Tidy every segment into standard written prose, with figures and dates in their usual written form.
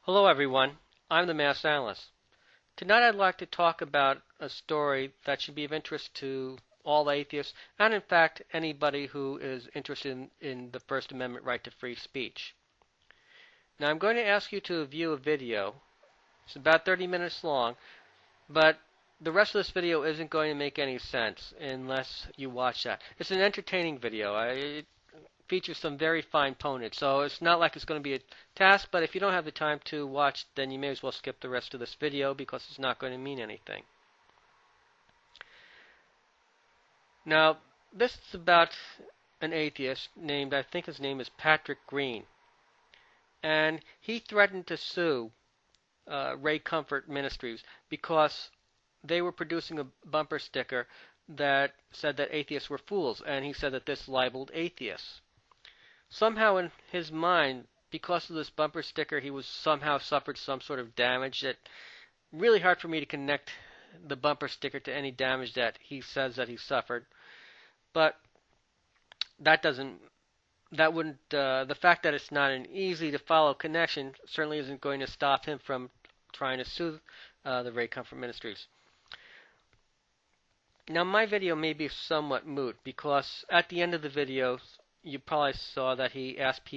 Hello everyone, I'm the Mass Analyst. Tonight I'd like to talk about a story that should be of interest to all atheists and in fact anybody who is interested in the First Amendment right to free speech. Now I'm going to ask you to view a video. It's about 30 minutes long, but the rest of this video isn't going to make any sense unless you watch that. It's an entertaining video. It features some very fine ponage, so it's not like it's going to be a task, but if you don't have the time to watch, then you may as well skip the rest of this video because it's not going to mean anything. Now, this is about an atheist named, I think his name is Patrick Greene, and he threatened to sue Ray Comfort Ministries because they were producing a bumper sticker that said that atheists were fools, and he said that this libeled atheists. Somehow in his mind, because of this bumper sticker, he was somehow suffered some sort of damage that really hard for me to connect the bumper sticker to any damage that he says that he suffered. But the fact that it's not an easy to follow connection certainly isn't going to stop him from trying to sue the Ray Comfort Ministries. Now my video may be somewhat moot because at the end of the video you probably saw that he asked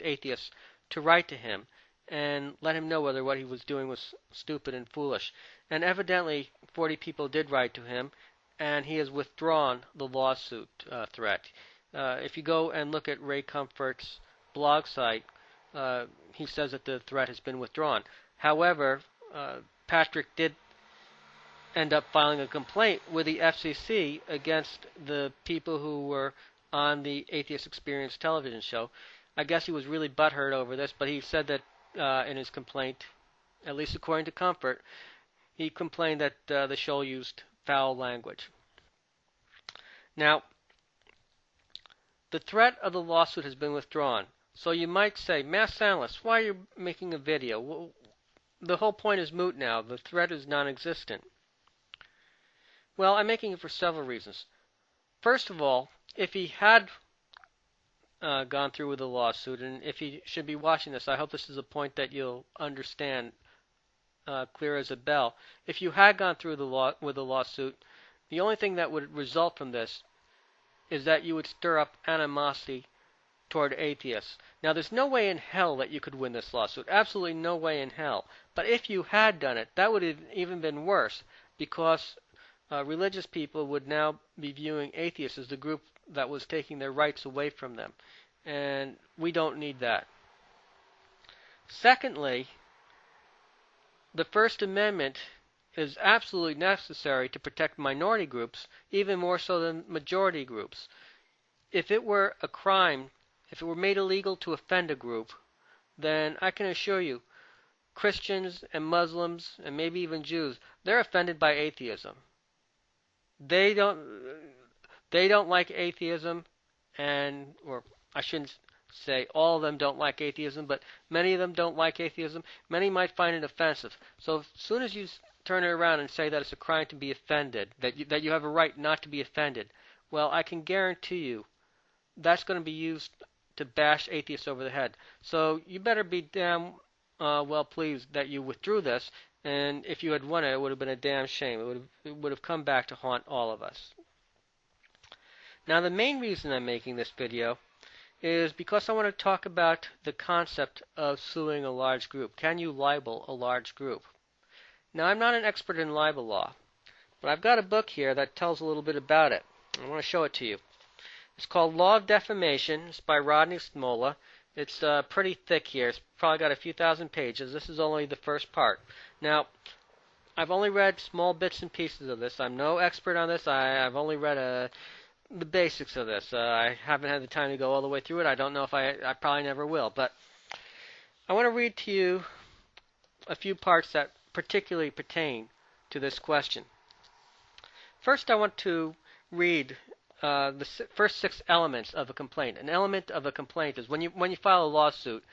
atheists to write to him and let him know whether what he was doing was stupid and foolish. And evidently 40 people did write to him, and he has withdrawn the lawsuit threat. If you go and look at Ray Comfort's blog site, he says that the threat has been withdrawn. However, Patrick did end up filing a complaint with the FCC against the people who were on the Atheist Experience television show. I guess he was really butthurt over this, but he said that in his complaint, at least according to Comfort, he complained that the show used foul language. Now, the threat of the lawsuit has been withdrawn. So you might say, Mass Analyst, why are you making a video? Well, the whole point is moot now. The threat is non-existent. Well, I'm making it for several reasons. First of all, if he had gone through with the lawsuit, and if he should be watching this, I hope this is a point that you'll understand clear as a bell. If you had gone through with the lawsuit, the only thing that would result from this is that you would stir up animosity toward atheists. Now, there's no way in hell that you could win this lawsuit. Absolutely no way in hell. But if you had done it, that would have even been worse, because religious people would now be viewing atheists as the group that was taking their rights away from them. And we don't need that. Secondly, the First Amendment is absolutely necessary to protect minority groups, even more so than majority groups. If it were a crime, if it were made illegal to offend a group, then I can assure you, Christians and Muslims and maybe even Jews, they're offended by atheism. They don't like atheism, or I shouldn't say all of them don't like atheism, but many of them don't like atheism. Many might find it offensive. So as soon as you turn it around and say that it's a crime to be offended, that you have a right not to be offended, well, I can guarantee you that's going to be used to bash atheists over the head. So you better be damn well pleased that you withdrew this. And if you had won it, it would have been a damn shame. It would have come back to haunt all of us. Now, the main reason I'm making this video is because I want to talk about the concept of suing a large group. Can you libel a large group? Now, I'm not an expert in libel law, but I've got a book here that tells a little bit about it. I want to show it to you. It's called Law of Defamation. It's by Rodney Smolla. It's pretty thick here. It's probably got a few thousand pages. This is only the first part. Now, I've only read small bits and pieces of this. I'm no expert on this. I've only read the basics of this. I haven't had the time to go all the way through it. I don't know if I probably never will. But I want to read to you a few parts that particularly pertain to this question. First, I want to read the first 6 elements of a complaint. An element of a complaint is when you file a lawsuit,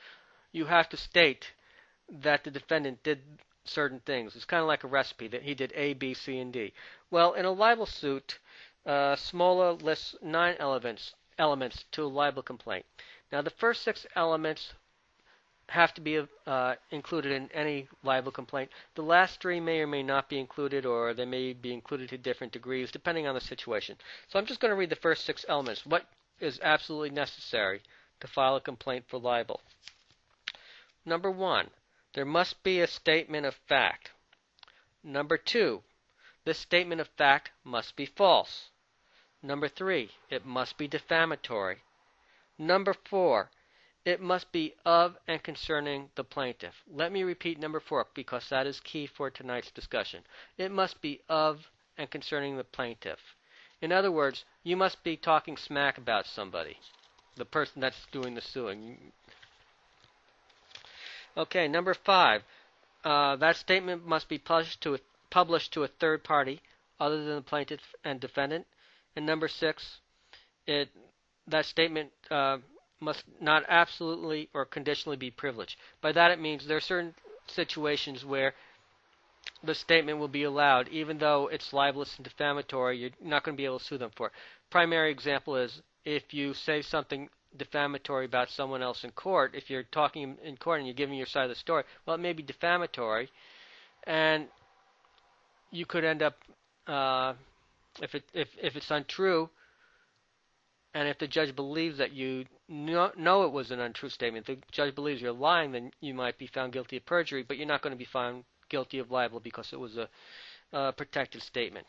you have to state that the defendant did certain things. It's kind of like a recipe, that he did A, B, C, and D. Well, in a libel suit, Smolla lists 9 elements to a libel complaint. Now, the first 6 elements have to be included in any libel complaint. The last three may or may not be included, or they may be included to different degrees, depending on the situation. So I'm just going to read the first 6 elements. What is absolutely necessary to file a complaint for libel? Number 1, there must be a statement of fact. Number 2, this statement of fact must be false. Number 3, it must be defamatory. Number 4, it must be of and concerning the plaintiff. Let me repeat number 4 because that is key for tonight's discussion. It must be of and concerning the plaintiff. In other words, you must be talking smack about somebody, the person that's doing the suing. Okay, number 5, that statement must be published to a third party other than the plaintiff and defendant. And number 6, that statement must not absolutely or conditionally be privileged. By that it means there are certain situations where the statement will be allowed, even though it's libelous and defamatory. You're not going to be able to sue them for it. Primary example is if you say something defamatory about someone else in court. If you're talking in court and you're giving your side of the story, well, it may be defamatory, and you could end up if it's untrue. And if the judge believes that you know it was an untrue statement, the judge believes you're lying, then you might be found guilty of perjury, but you're not going to be found guilty of libel because it was a protected statement.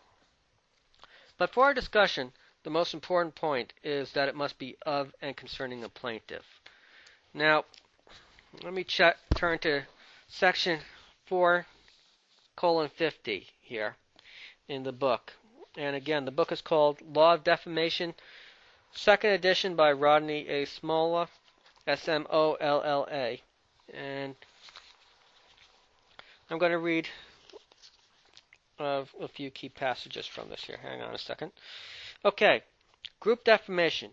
But for our discussion, the most important point is that it must be of and concerning a plaintiff. Now, let me turn to section 4:50 here in the book. And again, the book is called Law of Defamation, second edition by Rodney A. Smolla, S-M-O-L-L-A. And I'm going to read a few key passages from this here. Hang on a second. Okay, group defamation.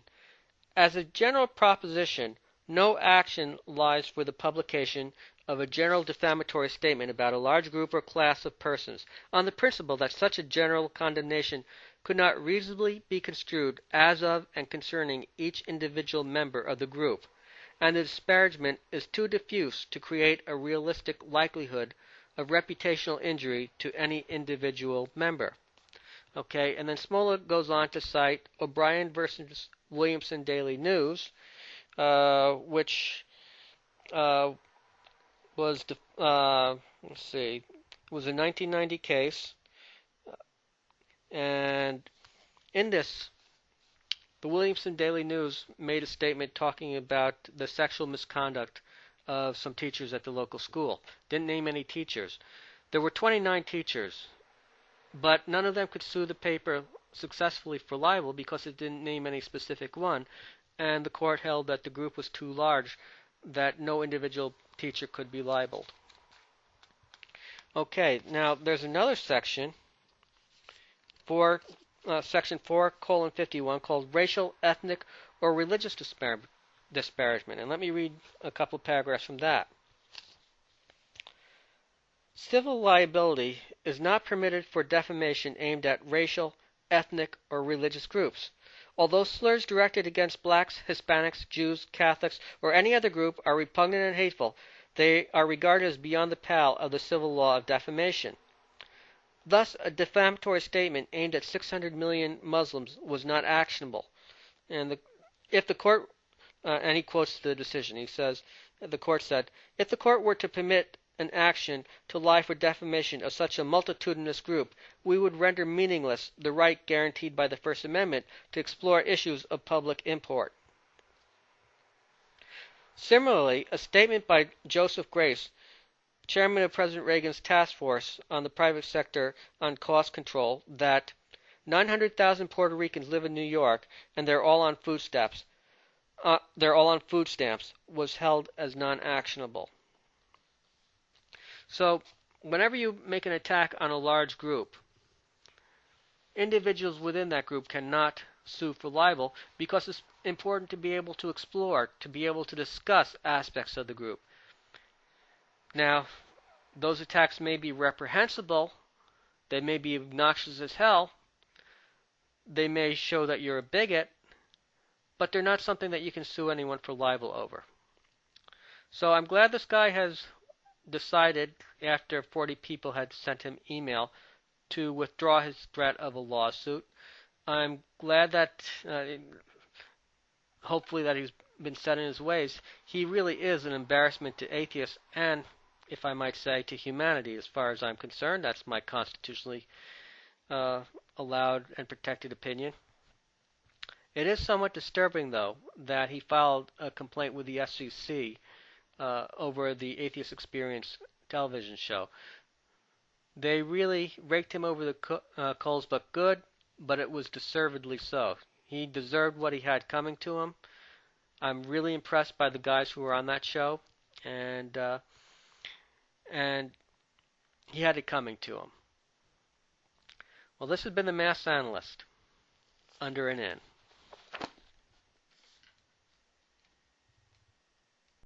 As a general proposition, no action lies for the publication of a general defamatory statement about a large group or class of persons, on the principle that such a general condemnation could not reasonably be construed as of and concerning each individual member of the group, and the disparagement is too diffuse to create a realistic likelihood of reputational injury to any individual member. Okay, and then Smolla goes on to cite O'Brien versus Williamson Daily News, which was a 1990 case. And in this, the Williamson Daily News made a statement talking about the sexual misconduct of some teachers at the local school. Didn't name any teachers. There were 29 teachers, but none of them could sue the paper successfully for libel because it didn't name any specific one, and the court held that the group was too large, that no individual teacher could be libeled. Okay, now there's another section, section 4:51, called Racial, Ethnic, or Religious Disparagement. And let me read a couple of paragraphs from that. Civil liability is not permitted for defamation aimed at racial, ethnic, or religious groups. Although slurs directed against blacks, Hispanics, Jews, Catholics, or any other group are repugnant and hateful, they are regarded as beyond the pale of the civil law of defamation. Thus, a defamatory statement aimed at 600 million Muslims was not actionable. And if the court, and he quotes the decision, he says, the court said, if the court were to permit an action to lie for defamation of such a multitudinous group, we would render meaningless the right guaranteed by the First Amendment to explore issues of public import. Similarly, a statement by Joseph Grace, chairman of President Reagan's task force on the private sector on cost control, that 900,000 Puerto Ricans live in New York and they're all on food stamps, was held as non-actionable. So, whenever you make an attack on a large group, individuals within that group cannot sue for libel because it's important to be able to explore, to be able to discuss aspects of the group. Now, those attacks may be reprehensible, they may be obnoxious as hell, they may show that you're a bigot, but they're not something that you can sue anyone for libel over. So I'm glad this guy has decided, after 40 people had sent him email, to withdraw his threat of a lawsuit. I'm glad that hopefully that he's been set in his ways. He really is an embarrassment to atheists and, if I might say, to humanity as far as I'm concerned. That's my constitutionally allowed and protected opinion. It is somewhat disturbing, though, that he filed a complaint with the FCC over the Atheist Experience television show. They really raked him over the coals, but it was deservedly so. He deserved what he had coming to him. I'm really impressed by the guys who were on that show, and he had it coming to him. Well, this has been the Mass Analyst, under and in.